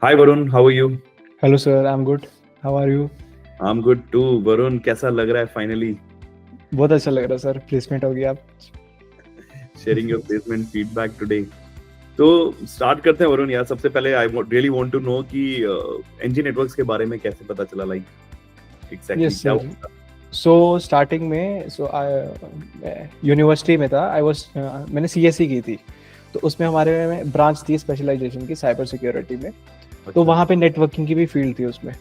Hi Varun, how are you? Hello sir, I am good. How are you? I'm good too. Varun, कैसा लग रहा है finally बहुत अच्छा लग रहा है सर, प्लेसमेंट हो गया आप। sharing your placement feedback today? तो स्टार्ट करते हैं वरुण यार। सबसे पहले I really want to know कि एनजी नेटवर्क्स के बारे में कैसे पता चला, लाइक एग्जैक्टली यस क्या सर। हुआ? सो स्टार्टिंग में यूनिवर्सिटी में था। मैंने सीएससी की थी, तो उसमें हमारे में ब्रांच थी स्पेशलाइजेशन की साइबर सिक्योरिटी में। तो अच्छा, वहाँ पे नेटवर्किंग की भी फील्ड थी उसमें।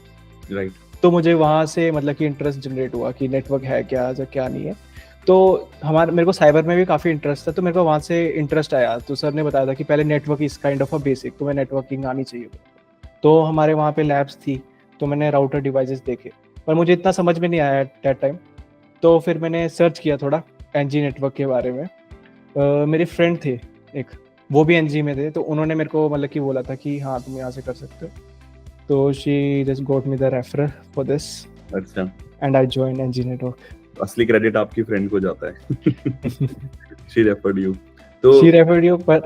राइट। तो मुझे वहाँ से मतलब कि इंटरेस्ट जनरेट हुआ कि नेटवर्क है क्या या क्या नहीं है। तो मेरे को साइबर में भी काफ़ी इंटरेस्ट था, तो मेरे को वहाँ से इंटरेस्ट आया। तो सर ने बताया था कि पहले network is kind of a basic, तुम्हें नेटवर्किंग आनी चाहिए। तो हमारे वहाँ पे लैब्स थी, तो मैंने राउटर डिवाइसेस देखे, पर मुझे इतना समझ में नहीं आया एट दैट टाइम। तो फिर मैंने सर्च किया थोड़ा एनजी नेटवर्क के बारे में। मेरे फ्रेंड थे एक, वो भी एनजी में थे, तो उन्होंने मेरे को मतलब कि बोला था कि हाँ तुम यहाँ से कर सकते हो। तो she just got me the referral for this अच्छा, and I joining network. असली क्रेडिट आपकी फ्रेंड को जाता है। She referred you. तो शी रेफर्ड यू, पर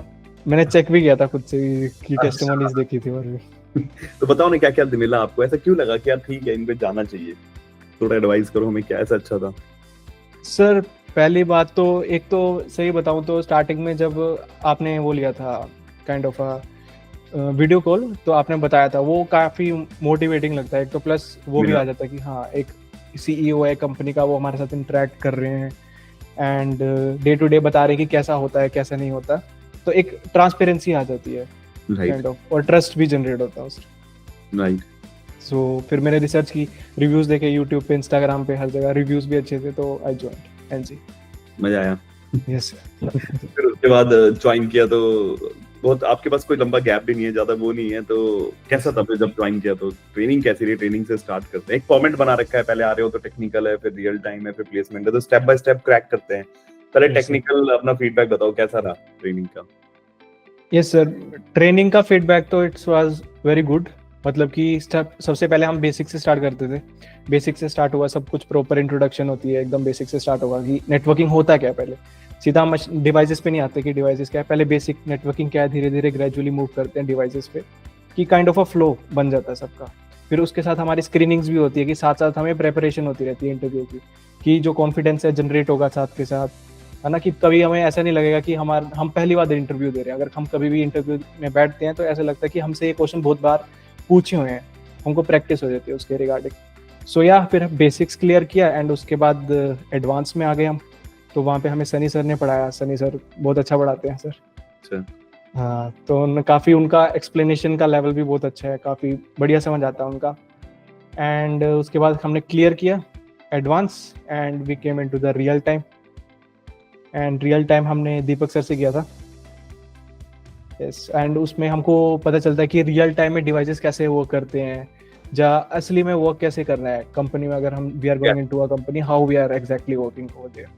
मैंने चेक भी किया था खुद से कि टेस्टिमोनीज देखी थी और भी। तो बताओ ना क्या क्या मिला आपको, ऐसा क्यों लगा कि यार ठीक है इन पे जाना चाहिए? थोड़ा एडवाइस करो हमें, क्या ऐसा अच्छा था? सर पहली बात तो, एक तो सही बताऊं तो स्टार्टिंग में जब आपने वो लिया था kind of a video call, तो आपने बताया था वो काफ़ी मोटिवेटिंग लगता है। एक तो प्लस वो भी मिला। आ जाता है कि हाँ एक सीईओ है कंपनी का, वो हमारे साथ इंटरेक्ट कर रहे हैं एंड डे टू डे बता रहे हैं कि कैसा होता है कैसा नहीं होता। तो एक ट्रांसपेरेंसी आ जाती है राइट, काइंड ऑफ, और ट्रस्ट भी जनरेट होता है उससे। राइट। सो फिर मैंने रिसर्च की, रिव्यूज़ देखे यूट्यूब पे, इंस्टाग्राम पे, हर जगह रिव्यूज़ भी अच्छे थे, तो आई जॉइंड एनजी। मजा आया। यस। फिर उसके बाद ज्वाइन किया तो बहुत, आपके पास कोई लंबा गैप भी नहीं है, ज्यादा वो नहीं है, तो कैसा था फिर जब ज्वाइन किया? तो ट्रेनिंग कैसी रही? ट्रेनिंग से स्टार्ट करते हैं। एक फॉर्मेट बना रखा है, पहले आ रहे हो तो टेक्निकल है, फिर रियल टाइम है, फिर प्लेसमेंट है, तो स्टेप बाय स्टेप क्रैक करते हैं। पहले यस सर। टेक्निकल अपना फीडबैक बताओ, कैसा रहा ट्रेनिंग का? यस सर, ट्रेनिंग का फीडबैक तो इट्स वाज वेरी गुड। मतलब कि स्टेप सबसे पहले हम बेसिक से स्टार्ट करते थे। बेसिक से स्टार्ट हुआ, सब कुछ प्रॉपर इंट्रोडक्शन होती है, एकदम बेसिक से स्टार्ट होगा कि नेटवर्किंग होता क्या है। पहले सीधा हम डिवाइसेस पे नहीं आते कि डिवाइसेस क्या है, पहले बेसिक नेटवर्किंग क्या है, धीरे धीरे ग्रेजुअली मूव करते हैं डिवाइसेस पे, कि काइंड ऑफ अ फ्लो बन जाता है सबका। फिर उसके साथ हमारी स्क्रीनिंग्स भी होती है कि साथ साथ हमें प्रेपरेशन होती रहती है इंटरव्यू की, कि जो कॉन्फिडेंस है जनरेट होगा साथ के साथ, है ना। कि कभी हमें ऐसा नहीं लगेगा कि हम पहली बार इंटरव्यू दे रहे हैं। अगर हम कभी भी इंटरव्यू में बैठते हैं तो ऐसा लगता है कि हमसे ये क्वेश्चन बहुत बार पूछे हुए हैं, हमको प्रैक्टिस हो जाती है उसके रिगार्डिंग। सो या फिर बेसिक्स क्लियर किया एंड उसके बाद एडवांस में आ गए हम। तो वहाँ पे हमें सनी सर ने पढ़ाया। सनी सर बहुत अच्छा पढ़ाते हैं सर। अच्छा, हाँ, तो काफ़ी उनका एक्सप्लेनेशन का लेवल भी बहुत अच्छा है, काफ़ी बढ़िया समझ आता है उनका। एंड उसके बाद हमने क्लियर किया advance and we came into the real time. And real time हमने दीपक सर से किया था। यस, एंड उसमें हमको पता चलता है कि रियल टाइम में डिवाइसेस कैसे वर्क करते हैं, या असली में वर्क कैसे करना है कंपनी में। अगर हम वी आर क्या? Going into a company, how we are exactly working over there.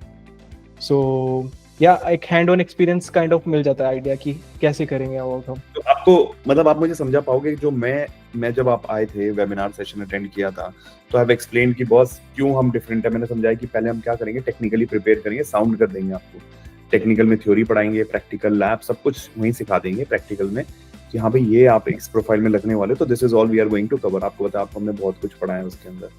So या एक hand on experience kind of मिल जाता है आइडिया कि कैसे करेंगे वर्क हम। तो आपको, मतलब आप मुझे समझा पाओगे जो मैं जब आप आए थे वेबिनार सेशन अटेंड किया था, तो आई हैव एक्सप्लेन कि बॉस क्यों हम डिफरेंट है। मैंने समझाया कि पहले हम क्या करेंगे, टेक्निकली प्रिपेयर करेंगे, साउंड कर देंगे आपको। टेक्निकल में थ्योरी पढ़ाएंगे, प्रैक्टिकल लैब सब कुछ वहीं सिखा देंगे प्रैक्टिकल में, कि हाँ भाई ये आप इस प्रोफाइल में लगने वाले, तो this is all we are going to cover. आपको पता, आपको हमने बहुत कुछ पढ़ाया उसके अंदर।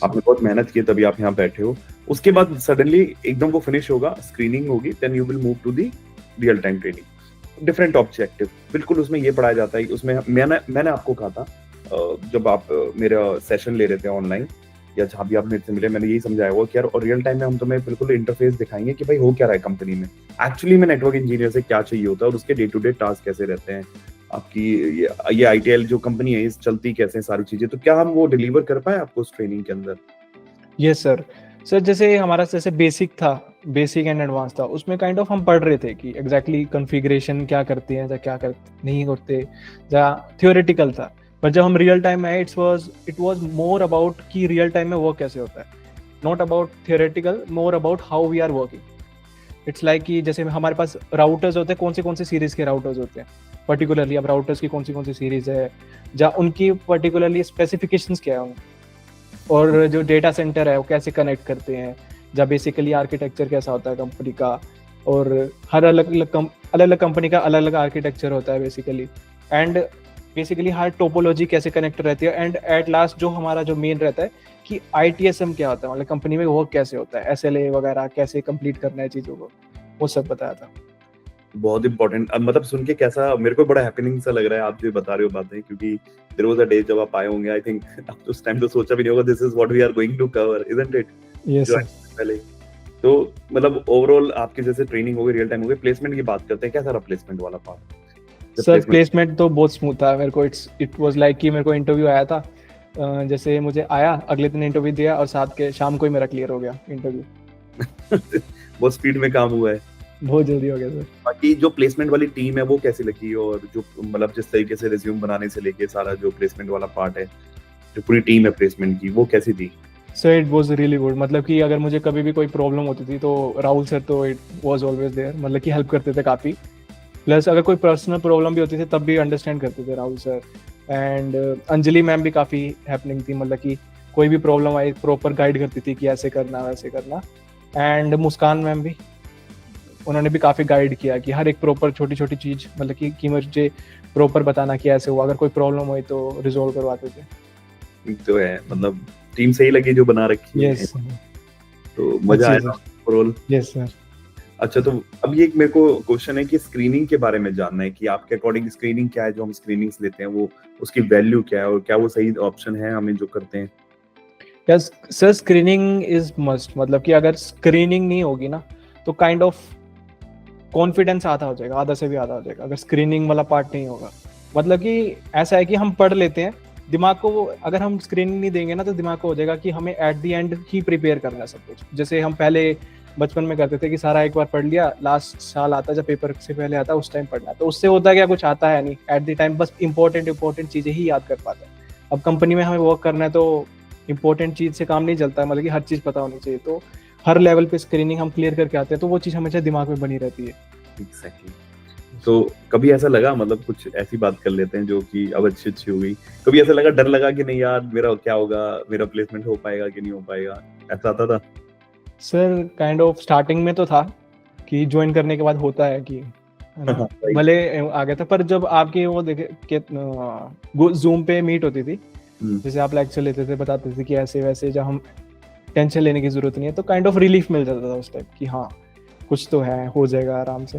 आपने बहुत मेहनत की, तभी आप यहाँ बैठे हो। उसके बाद सडनली एकदम वो फिनिश होगा, स्क्रीनिंग होगी, then you will move to the real time training. Different objective बिल्कुल उसमें ये पढ़ाया जाता है। उसमें मैंने आपको कहा था, जब आप मेरा सेशन ले रहे थे ऑनलाइन या जहाँ भी आप मेरे से मिले, मैंने यही समझाया हुआ कि यार और रियल टाइम में हम तुम्हें बिल्कुल इंटरफेस दिखाएंगे कि भाई हो क्या रहा है कंपनी में, एक्चुअली में नेटवर्क इंजीनियर से क्या चाहिए होता है, और उसके डे टू डे टास्क कैसे रहते हैं। आपकी ये आईटीएल जो कंपनी है, इस चलती कैसे सारी चीजें, तो क्या हम वो डिलीवर कर पाए आपको उस ट्रेनिंग के अंदर? Yes sir. सर जैसे हमारा जैसे बेसिक था, बेसिक एंड एडवांस था, उसमें काइंड ऑफ हम पढ़ रहे थे कि एग्जैक्टली कॉन्फ़िगरेशन क्या करते हैं या क्या कर नहीं करते, या थियोरेटिकल था। पर जब हम रियल टाइम में आए, इट वाज मोर अबाउट कि रियल टाइम में वर्क कैसे होता है, not about theoretical, more about how we are working. It's like कि जैसे हमारे पास राउटर्स होते हैं, कौन से सीरीज के राउटर्स होते हैं पर्टिकुलरली, अब राउटर्स की कौन सी सीरीज है, या उनकी पर्टिकुलरली स्पेसिफिकेशंस क्या है, और जो डेटा सेंटर है वो कैसे कनेक्ट करते हैं, जब बेसिकली आर्किटेक्चर कैसा होता है कंपनी का। और हर अलग अलग कंपनी का अलग अलग आर्किटेक्चर होता है basically. And basically her topology कैसे कनेक्ट रहती है, एंड एट लास्ट जो हमारा जो मेन रहता है कि ITSM क्या होता है, मतलब कंपनी में वर्क कैसे होता है, SLA वगैरह कैसे कंप्लीट करना है चीज़ों को, वो सब बताया था। बहुत इंपॉर्टेंट। अब मतलब सुन के कैसा मेरे को बड़ा हैपनिंग सा लग रहा है आप जो बता रहे हो बातें, क्योंकि देयर वाज अ डे जब आप आए होंगे, आई थिंक आप उस टाइम तो सोचा भी नहीं होगा this is what we are going to cover, isn't it? Yes जो सर। पहले तो मतलब ओवरऑल आपकी जैसे ट्रेनिंग हो गई, रियल टाइम हो गई, प्लेसमेंट की बात करते हैं, कैसा रहा प्लेसमेंट वाला पार्ट? जब सर प्लेसमेंट प्लेसमेंट तो बहुत स्मूथ था मेरे को, इट वाज लाइक कि मेरे को इंटरव्यू आया था, जैसे मुझे आया अगले दिन इंटरव्यू दिया और साथ के शाम को ही मेरा क्लियर हो गया इंटरव्यू। बहुत स्पीड में काम हुआ है। बहुत जल्दी हो गया सर। बाकी जो प्लेसमेंट वाली टीम है वो कैसी लगी, और जो मतलब जिस तरीके से रिज्यूम बनाने से लेके सारा जो प्लेसमेंट वाला पार्ट है, जो पूरी टीम है प्लेसमेंट की, वो कैसी थी? Sir it was really good, मतलब कि अगर मुझे कभी भी कोई प्रॉब्लम होती थी तो राहुल सर तो इट वाज ऑलवेज देयर, मतलब कि हेल्प करते थे काफ़ी। प्लस अगर कोई पर्सनल प्रॉब्लम भी होती थी तब भी अंडरस्टैंड करते थे Rahul sir. And Anjali ma'am भी काफ़ी हैपनिंग थी, मतलब कि कोई भी प्रॉब्लम आई प्रॉपर गाइड करती थी कि ऐसे करना वैसे करना। एंड मुस्कान मैम भी, उन्होंने भी काफ़ी गाइड किया कि हर एक प्रॉपर छोटी छोटी चीज़, मतलब कि मुझे प्रॉपर बताना कि ऐसे हुआ, अगर कोई प्रॉब्लम हुई तो रिजोल्व करवाते थे। तो है मतलब टीम सही लगी जो बना रखी है, यस तो मजा आया ओवरऑल। Yes sir. अच्छा, तो अब ये एक मेरे को क्वेश्चन है कि स्क्रीनिंग के बारे में जानना है कि आपके अकॉर्डिंग स्क्रीनिंग क्या है, जो हम स्क्रीनिंग्स लेते हैं वो उसकी वैल्यू क्या है, और क्या वो सही ऑप्शन है हमें जो करते हैं? Yes sir, screening is must, मतलब कि अगर स्क्रीनिंग नहीं होगी ना तो काइंड ऑफ कॉन्फिडेंस आधा हो जाएगा, आधा से भी आधा हो जाएगा अगर स्क्रीनिंग वाला पार्ट नहीं होगा। मतलब कि ऐसा है कि हम पढ़ लेते हैं, दिमाग को अगर हम स्क्रीनिंग नहीं देंगे ना तो दिमाग को हो जाएगा कि हमें at the and he prepare करना है सब कुछ। जैसे हम पहले बचपन में करते थे कि सारा एक बार पढ़ लिया, लास्ट साल आता जब पेपर से पहले आता उस टाइम पढ़ना, तो उससे होता क्या, कुछ आता है नहीं एट द टाइम, बस इंपॉर्टेंट चीज़ें ही याद कर पाते हैं। अब कंपनी में हमें वर्क करना है तो इंपॉर्टेंट चीज़ से काम नहीं चलता है, मतलब कि हर चीज़ पता होनी चाहिए। तो हर लेवल पे स्क्रीनिंग हम क्लियर करके आते हैं तो वो चीज़ हमेशा दिमाग में बनी रहती है। एग्जैक्टली। तो कभी ऐसा लगा, मतलब कुछ ऐसी बात कर लेते हैं जो कि अब अच्छी हो गई, कभी ऐसा लगा, डर लगा कि नहीं यार मेरा क्या होगा, मेरा प्लेसमेंट हो पाएगा कि नहीं हो पाएगा, ऐसा आता था? सर काइंड ऑफ स्टार्टिंग में तो था कि ज्वाइन करने के बाद होता है कि है ना, Right. भले आ गया था, पर जब आपकी वो देखे कि जूम पे मीट होती थी, जैसे आप लेक्चर लेते थे बताते थे कि ऐसे वैसे, जब हम टेंशन लेने की जरूरत नहीं है तो काइंड ऑफ रिलीफ मिल जाता था उस टाइप कि हाँ कुछ तो है, हो जाएगा आराम से।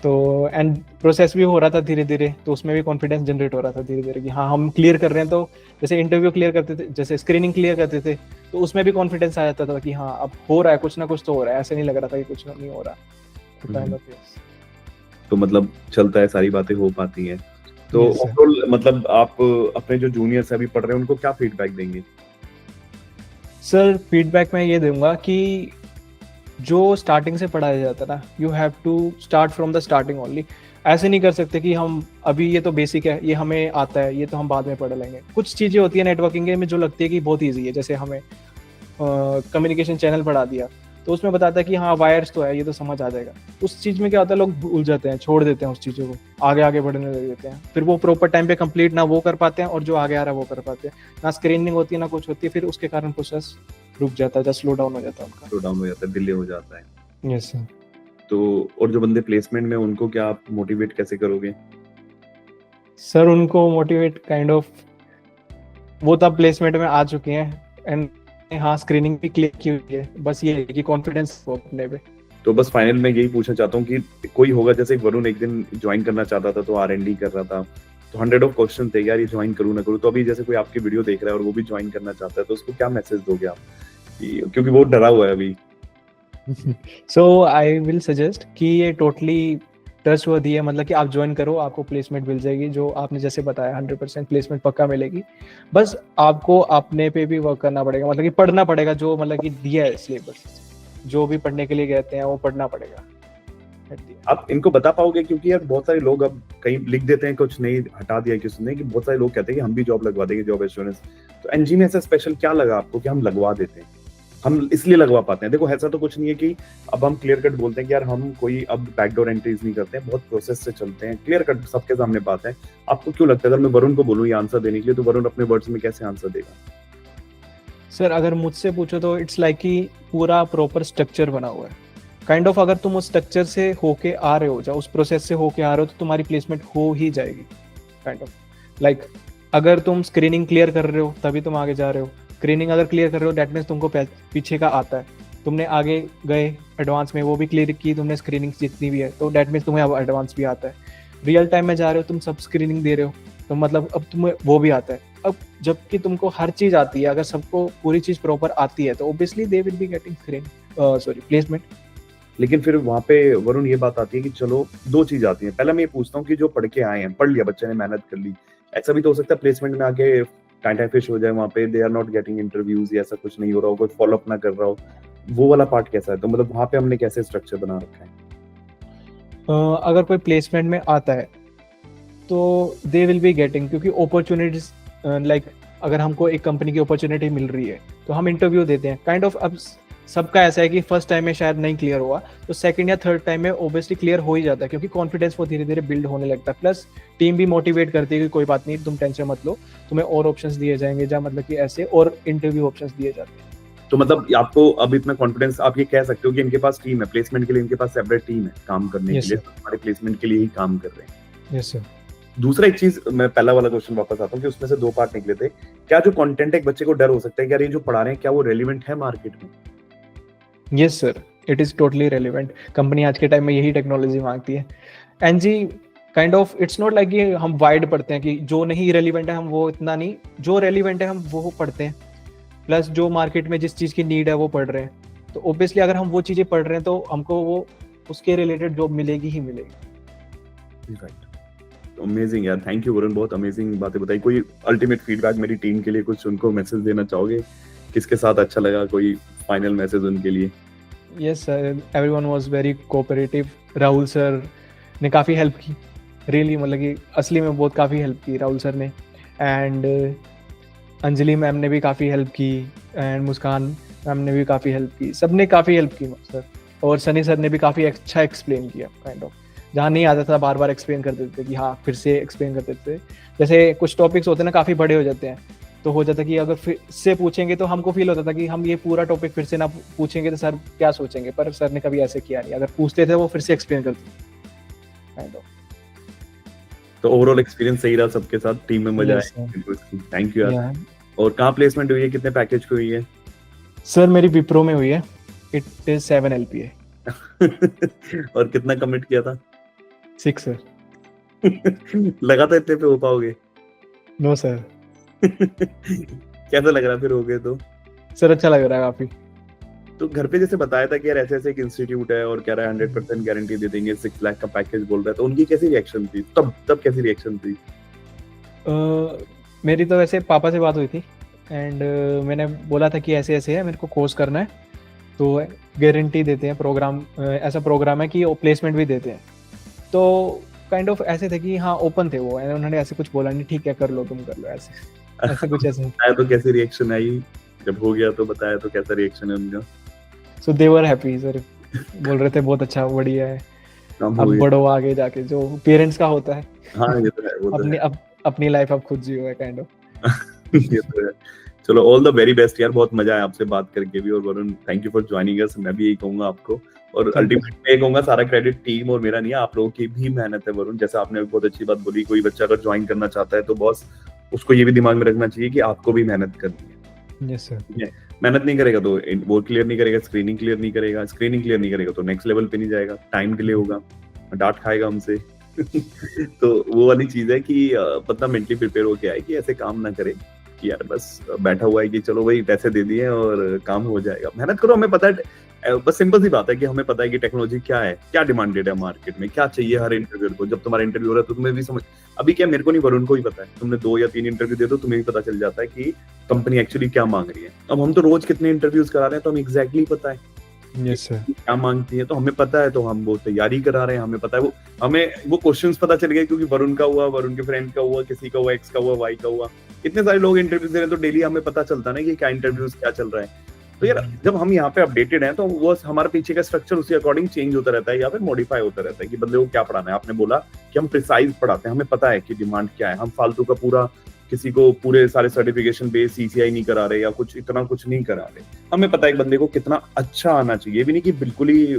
तो एंड प्रोसेस भी हो रहा था धीरे धीरे, तो उसमें भी कॉन्फिडेंस जनरेट हो रहा था धीरे धीरे कि हाँ हम क्लियर कर रहे हैं। तो जैसे इंटरव्यू क्लियर करते थे, जैसे स्क्रीनिंग क्लियर करते थे, तो उसमें भी कॉन्फिडेंस आ जाता था कि हाँ अब हो रहा है, कुछ ना कुछ तो हो रहा है, ऐसे नहीं लग रहा था कि कुछ नहीं हो रहा। तो काइंड ऑफ यस। तो मतलब चलता है, सारी बातें हो पाती हैं। तो Yes, sir. ओवरऑल मतलब आप अपने जो जूनियर्स अभी पढ़ रहे हैं उनको क्या फीडबैक देंगे? सर फीडबैक मैं ये दूंगा कि जो स्टार्टिंग से पढ़ाया जाता है ना, you have to start from the starting only. ऐसे नहीं कर सकते कि हम अभी ये तो बेसिक है, ये हमें आता है, ये तो हम बाद में पढ़ लेंगे। कुछ चीज़ें होती है नेटवर्किंग में जो लगती है कि बहुत ईजी है, जैसे हमें कम्युनिकेशन चैनल पढ़ा दिया तो उसमें बताता है कि हाँ वायर्स तो है, ये तो समझ आ जाएगा। उस चीज़ में क्या होता है, लोग भूल जाते हैं, छोड़ देते हैं उस चीज़ों को, आगे आगे बढ़ने लग देते हैं, फिर वो प्रॉपर टाइम पे कंप्लीट ना वो कर पाते हैं और जो आगे आ रहा है वो कर पाते हैं, ना स्क्रीनिंग होती है ना कुछ होती है, फिर उसके कारण प्रोसेस रुक जाता है, जस्ट स्लो डाउन हो जाता है उनका। स्लो डाउन हो जाता है, डिले हो जाता है। Yes sir. तो और जो बंदे प्लेसमेंट में, उनको क्या आप मोटिवेट कैसे करोगे? सर उनको मोटिवेट काइंड ऑफ, वो तब प्लेसमेंट में आ चुके हैं एंड हाँ स्क्रीनिंग भी क्लियर की हुई है, बस ये है कि कॉन्फिडेंस हो अपने पे। तो बस फाइनल में यही पूछना चाहता हूँ कि कोई होगा, जैसे वरुण एक दिन ज्वाइन करना चाहता था तो R&D कर रहा था, तो 100 ऑफ क्वेश्चन थे यार ये ज्वाइन करूँ ना करूँ, तो अभी जैसे कोई आपकी वीडियो देख रहा है और वो भी ज्वाइन करना चाहता है तो उसको क्या मैसेज दोगे आप? क्योंकि वो डरा हुआ है अभी। सो आई विल सजेस्ट कि ये टोटली ट्रस्टवर्दी है, मतलब कि आप ज्वाइन करो, आपको प्लेसमेंट मिल जाएगी, जो आपने जैसे बताया 100% प्लेसमेंट पक्का मिलेगी। बस आपको अपने पे भी वर्क करना पड़ेगा, मतलब कि पढ़ना पड़ेगा, जो मतलब कि दिया है सिलेबस, जो भी पढ़ने के लिए कहते हैं वो पढ़ना पड़ेगा। आप इनको बता पाओगे, क्योंकि यार बहुत सारे लोग अब कहीं लिख देते हैं, कुछ नहीं हटा दिया किसी ने, कि बहुत सारे लोग कहते हैं कि हम भी जॉब लगवा देंगे, जॉब एश्योरेंस। तो एनजी में ऐसा स्पेशल क्या लगा आपको कि हम लगवा देते हैं, हम इसलिए लगवा पाते हैं? देखो ऐसा तो कुछ नहीं है कि अब हम क्लियर कट बोलते हैं कि यार हम कोई अब बैकडोर एंट्रीज नहीं करते हैं, बहुत प्रोसेस से चलते हैं, क्लियर कट सबके सामने बात है। आपको क्यों लगता है, अगर मैं वरुण को बोलूं ये आंसर देने के लिए, तो वरुण अपने वर्ड्स में कैसे आंसर देगा? सर अगर मुझसे पूछो तो इट्स लाइक कि पूरा प्रॉपर स्ट्रक्चर बना हुआ है काइंड ऑफ, अगर तुम उस स्ट्रक्चर से होके आ रहे हो, या उस प्रोसेस से होके आ रहे हो, तो तुम्हारी प्लेसमेंट हो ही जाएगी काइंड ऑफ। लाइक अगर तुम स्क्रीनिंग क्लियर कर रहे हो तभी तुम आगे जा रहे हो, स्क्रीनिंग अगर क्लियर कर रहे हो दैट मीन्स तुमको पीछे का आता है, तुमने आगे गए एडवांस में, वो भी क्लियर की तुमने स्क्रीनिंग जितनी भी है, तो दैट मीन्स तुम्हें अब एडवांस भी आता है। रियल टाइम में जा रहे हो तुम, सब स्क्रीनिंग दे रहे हो, तो मतलब अब तुम्हें वो भी आता है। अब जबकि तुमको हर चीज आती है, अगर सबको पूरी चीज प्रॉपर आती है तो obviously they will be getting placement. लेकिन फिर वहाँ पे वरुण ये बात आती है कि चलो दो चीज आती है। पहला मैं ये पूछता हूँ कि जो पढ़ के आए हैं, पढ़ लिया बच्चे ने, मेहनत कर ली, ऐसा भी तो हो सकता है प्लेसमेंट में आके टाइम फिश हो जाए, वहाँ पे they are not getting interviews या ऐसा कुछ नहीं हो रहा हो, कोई फॉलो अप ना कर रहा हो, वो वाला पार्ट कैसा है? तो मतलब वहाँ पे हमने कैसे स्ट्रक्चर बना रखा है? अगर कोई प्लेसमेंट में आता है तो दे विल बी गेटिंग, क्योंकि अपॉर्चुनिटीज लाइक अगर हमको एक कंपनी की अपॉर्चुनिटी मिल रही है तो हम इंटरव्यू देते हैं काइंड ऑफ। अब सबका ऐसा है कि फर्स्ट टाइम में शायद नहीं क्लियर हुआ तो सेकंड या थर्ड टाइम में ऑब्वियसली क्लियर हो ही जाता है, क्योंकि कॉन्फिडेंस वो धीरे धीरे बिल्ड होने लगता है। प्लस टीम भी मोटिवेट करती है कि कोई बात नहीं, तुम टेंशन मत लो, तुम्हें और ऑप्शंस दिए जाएंगे, जहाँ मतलब कि ऐसे और इंटरव्यू ऑप्शंस दिए जाते हैं। तो मतलब आपको अब इतना कॉन्फिडेंस, आप ये कह सकते हो कि इनके पास टीम है प्लेसमेंट के लिए, इनके पास सेपरेट टीम है काम करने Yes, के लिए, sir. तो हमारे प्लेसमेंट के लिए ही काम कर रहे हैं। Yes sir. दूसरा एक चीज, मैं पहला वाला क्वेश्चन वापस आता हूँ कि उसमें से दो पार्ट निकले थे। क्या जो कंटेंट एक बच्चे को डर हो सकता है कि यार ये जो पढ़ा रहे हैं क्या वो रेलिवेंट है मार्केट में? Yes sir, it is totally relevant. Company आज के टाइम में यही टेक्नोलॉजी मांगती है। एंड जी kind of it's not like कि हम वाइड पढ़ते हैं कि जो नहीं रेलिवेंट है हम वो इतना नहीं, जो रेलिवेंट है हम वो पढ़ते हैं, प्लस जो मार्केट में जिस चीज़ की नीड है वो पढ़ रहे हैं। तो ऑब्वियसली अगर हम वो चीज़ें पढ़ रहे हैं तो हमको वो उसके रिलेटेड जॉब मिलेगी ही मिलेगी। राइट, अमेजिंग यार, थैंक यू वरुण, बहुत अमेजिंग बातें बताई। कोई अल्टीमेट फीडबैक मेरी टीम के लिए, कुछ उनको मैसेज देना चाहोगे? किसके साथ अच्छा लगा, कोई फाइनल मैसेज उनके लिए? Yes sir, everyone was very cooperative. Rahul sir ने काफ़ी हेल्प की, रियली मतलब कि असली में बहुत काफ़ी हेल्प की राहुल सर ने। एंड अंजलि मैम ने भी काफ़ी हेल्प की, एंड मुस्कान मैम ने भी काफ़ी हेल्प की, सबने काफ़ी हेल्प की सर। और सनी सर ने भी काफ़ी अच्छा एक्सप्लेन किया, काइंड ऑफ जहाँ नहीं आता था बार बार एक्सप्लेन कर देते थे कि हाँ फिर से एक्सप्लेन कर देते थे। जैसे कुछ टॉपिक्स होते हैं ना काफ़ी बड़े हो जाते हैं, तो हो जाता कि अगर फिर से पूछेंगे तो हमको फील होता था कि हम ये पूरा टॉपिक फिर से ना पूछेंगे तो सर क्या सोचेंगे, पर सर ने कभी ऐसे किया नहीं, अगर पूछते थे वो फिर से एक्सप्लेन करते काइंड ऑफ। तो ओवरऑल एक्सपीरियंस सही रहा सबके साथ, टीम में मजा Yes, आया। थैंक यू यार। और कहाँ प्लेसमेंट हुई है, कितने पैकेज की हुई है? सर मेरी विप्रो में हुई है, इट इज 7 LPA। और कितना कमिट किया था? 6 सर। लगा था इतने पे हो पाओगे? No sir. कैसा लग रहा फिर हो गए तो? सर अच्छा लग रहा है काफी। तो घर पे जैसे बताया था कि यार ऐसे ऐसे एक इंस्टीट्यूट है और कह रहा है 100% गारंटी दे देंगे, 6 लाख का पैकेज बोल रहा है, तो उनकी कैसी रिएक्शन थी तब कैसी रिएक्शन थी? मेरी तो वैसे पापा से बात हुई थी, एंड मैंने बोला था कि ऐसे ऐसे है, मेरे को कोर्स करना है, तो गारंटी देते हैं, प्रोग्राम ऐसा प्रोग्राम है कि वो प्लेसमेंट भी देते हैं। तो काइंड ऑफ ऐसे थे कि हाँ ओपन थे वो, उन्होंने ऐसे कुछ बोला नहीं, ठीक है कर लो तुम कर लो, ऐसे कुछ ऐसे। बताया तो कैसी रिएक्शन आई जब हो गया, तो बताया तो कैसा रिएक्शन है उनका? सो दे वर हैप्पी सर, बोल रहे थे बहुत अच्छा बढ़िया है, अब बढ़ो आगे जाके, जो पेरेंट्स का होता है। हाँ ये तो है, वो तो है। अपनी लाइफ अब खुद जियो है काइंड ऑफ। ये तो है। चलो ऑल द वेरी बेस्ट यार, बहुत मजा आया आपसे बात करके भी। और Varun thank you for joining us, मैं भी यही कहूंगा आपको। और अल्टीमेटली मैं कहूंगा सारा क्रेडिट टीम और मेरा नहीं है, आप लोगों की भी मेहनत है वरुण। जैसा आपने बहुत अच्छी बात बोली, कोई बच्चा अगर ज्वाइन करना चाहता है तो बॉस उसको ये भी दिमाग में रखना चाहिए कि आपको भी मेहनत करनी है। Yes sir. मेहनत नहीं करेगा तो वो क्लियर नहीं करेगा, स्क्रीनिंग क्लियर नहीं करेगा, स्क्रीनिंग क्लियर नहीं करेगा तो नेक्स्ट लेवल पे नहीं जाएगा, टाइम डिले होगा, डांट खाएगा हमसे। तो वो वाली चीज है कि बंदा मेंटली प्रिपेयर होके आए कि ऐसे काम ना करे कि यार बस बैठा हुआ है कि चलो भाई पैसे दे दिए और काम हो जाएगा। मेहनत करो, हमें पता है, बस सिंपल सी बात है कि हमें पता है कि टेक्नोलॉजी क्या है, क्या डिमांडेड है मार्केट में, क्या चाहिए हर इंटरव्यूअर को। जब तुम्हारा इंटरव्यू हो रहा है तो तुम्हें भी समझ, अभी क्या मेरे को नहीं वरुण को ही पता है, तुमने 2 या 3 इंटरव्यू दे दो तुम्हें भी पता चल जाता है कि कंपनी एक्चुअली क्या मांग रही है। अब हम तो रोज कितने इंटरव्यूज करा रहे हैं तो हमें एग्जैक्टली पता है यस सर क्या मांगती है, तो हमें पता है, तो हम वो तैयारी करा रहे हैं, हमें पता है, वो हमें वो क्वेश्चंस पता चल गए क्योंकि वरुण का हुआ, वरुण के फ्रेंड का हुआ, किसी का हुआ, एक्स का हुआ, वाई का हुआ, इतने सारे लोग इंटरव्यूज दे रहे हैं, तो डेली हमें पता चलता ना कि क्या इंटरव्यूज क्या चल रहा है। तो यार जब हम यहाँ पे अपडेटेड हैं तो वो हमारे पीछे का स्ट्रक्चर उसी अकॉर्डिंग चेंज होता रहता है या फिर मॉडिफाई होता रहता है कि बंदे को क्या पढ़ाना है। आपने बोला कि हम प्रिसाइज पढ़ाते हैं, हमें पता है कि डिमांड क्या है, हम फालतू का पूरा किसी को पूरे सारे सर्टिफिकेशन बेस CCI नहीं करा रहे या कुछ इतना कुछ नहीं करा रहे। हमें पता है एक बंदे को कितना अच्छा आना चाहिए, भी नहीं कि बिल्कुल ही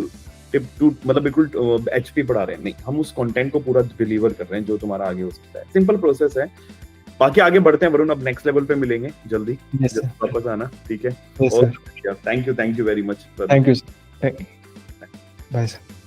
टिप टू मतलब बिल्कुल HP पढ़ा रहे हैं, नहीं, हम उस कंटेंट को पूरा डिलीवर कर रहे हैं जो तुम्हारा आगे हो सकता है। सिंपल प्रोसेस है, बाकी आगे बढ़ते हैं वरुण, अब नेक्स्ट लेवल पे मिलेंगे जल्दी, यस जब सर, वापस आना, ठीक है? यस और sir, thank you very much. Thank you sir, bye sir.